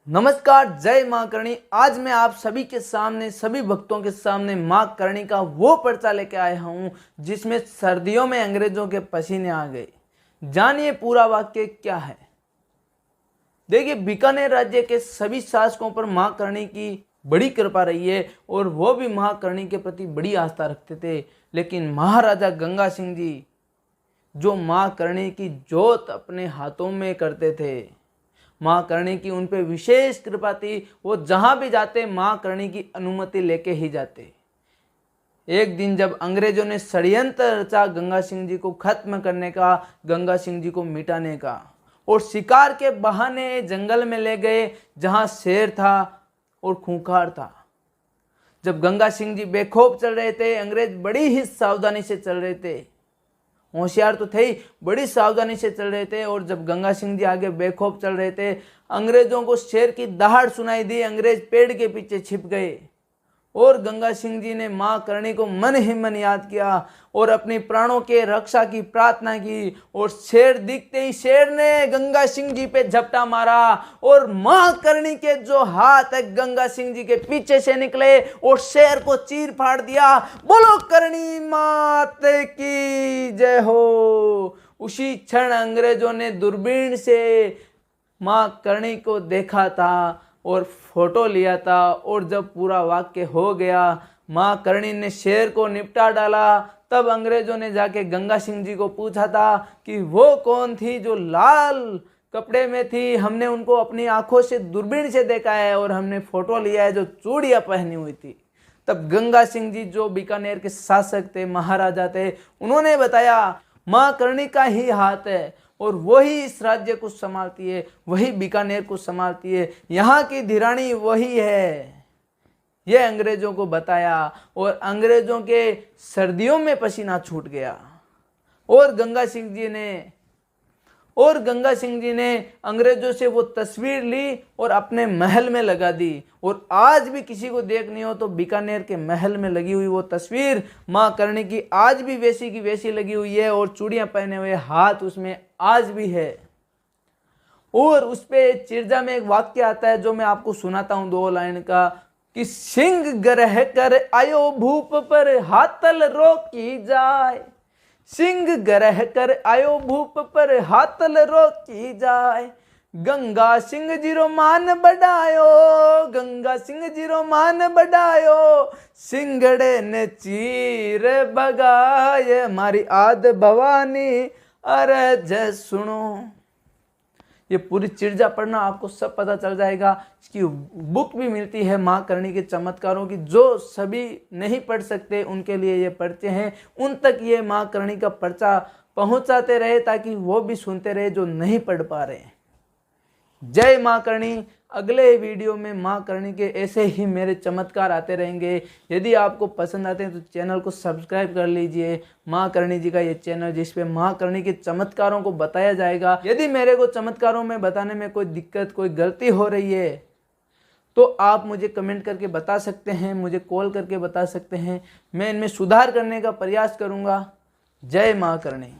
नमस्कार, जय मां करणी। आज मैं आप सभी के सामने, सभी भक्तों के सामने मां करणी का वो पर्चा लेके आया हूँ जिसमें सर्दियों में अंग्रेजों के पसीने आ गए। जानिए पूरा वाक्य क्या है। देखिए, बीकानेर राज्य के सभी शासकों पर मां करणी की बड़ी कृपा रही है और वो भी मां करणी के प्रति बड़ी आस्था रखते थे। लेकिन महाराजा गंगा सिंह जी जो मां करणी की जोत अपने हाथों में करते थे, मां करणी की उन पे विशेष कृपा थी। वो जहां भी जाते मां करणी की अनुमति लेके ही जाते। एक दिन जब अंग्रेजों ने षड्यंत्र रचा गंगा सिंह जी को खत्म करने का, गंगा सिंह जी को मिटाने का, और शिकार के बहाने जंगल में ले गए जहां शेर था और खूंखार था। जब गंगा सिंह जी बेखौफ चल रहे थे, अंग्रेज बड़ी ही सावधानी से चल रहे थे, होशियार तो थे ही, बड़ी सावधानी से चल रहे थे। और जब गंगा सिंह जी आगे बेखौफ चल रहे थे, अंग्रेजों को शेर की दहाड़ सुनाई दी। अंग्रेज पेड़ के पीछे छिप गए और गंगा सिंह जी ने मां करणी को मन ही मन याद किया और अपनी प्राणों के रक्षा की प्रार्थना की। और शेर दिखते ही शेर ने गंगा सिंह जी पे झपटा मारा और मां करणी के जो हाथ है गंगा सिंह जी के पीछे से निकले और शेर को चीर फाड़ दिया। बोलो करणी माते की जय हो। उसी क्षण अंग्रेजों ने दूरबीन से मां करणी को देखा था और फोटो लिया था। और जब पूरा वाक्य हो गया, मां करणी ने शेर को निपटा डाला, तब अंग्रेजों ने जाके गंगा सिंह जी को पूछा था कि वो कौन थी जो लाल कपड़े में थी। हमने उनको अपनी आंखों से दूरबीन से देखा है और हमने फोटो लिया है जो चूड़ियां पहनी हुई थी। तब गंगा सिंह जी जो बीकानेर के शासक थे, महाराजा थे, उन्होंने बताया मां करणी का ही हाथ है और वही इस राज्य को संभालती है, वही बीकानेर को संभालती है, यहाँ की धीरानी वही है। यह अंग्रेजों को बताया और अंग्रेजों के सर्दियों में पसीना छूट गया। और गंगा सिंह जी ने अंग्रेजों से वो तस्वीर ली और अपने महल में लगा दी। और आज भी किसी को देखनी हो तो बीकानेर के महल में लगी हुई वो तस्वीर मां करणी की आज भी वैसी की वैसी लगी हुई है और चूड़ियां पहने हुए हाथ उसमें आज भी है। और उस पे चिरजा में एक वाक्य आता है जो मैं आपको सुनाता हूं, 2 लाइन का, कि सिंह ग्रह कर आयो भूप पर हाथल रोकी जाए। सिंह ग्रह कर आयो भूप पर हाथल रोकी जाए। गंगा सिंह जीरो मान बढ़ायो, गंगा सिंह जीरो मान बढ़ायो। सिंगड़े ने चीर भगाए मारी आद भवानी अरे जय सुनो। ये पूरी चिरजा पढ़ना, आपको सब पता चल जाएगा। इसकी बुक भी मिलती है मां करणी के चमत्कारों की, जो सभी नहीं पढ़ सकते उनके लिए ये पर्चे हैं। उन तक ये मां करणी का पर्चा पहुंचाते रहे ताकि वो भी सुनते रहे जो नहीं पढ़ पा रहे। जय मां करणी। अगले वीडियो में मां करणी के ऐसे ही मेरे चमत्कार आते रहेंगे। यदि आपको पसंद आते हैं तो चैनल को सब्सक्राइब कर लीजिए। मां करणी जी का ये चैनल जिसपे मां करणी के चमत्कारों को बताया जाएगा। यदि मेरे को चमत्कारों में बताने में कोई दिक्कत, कोई गलती हो रही है तो आप मुझे कमेंट करके बता सकते हैं, मुझे कॉल करके बता सकते हैं। मैं इनमें सुधार करने का प्रयास करूँगा। जय मां करणी।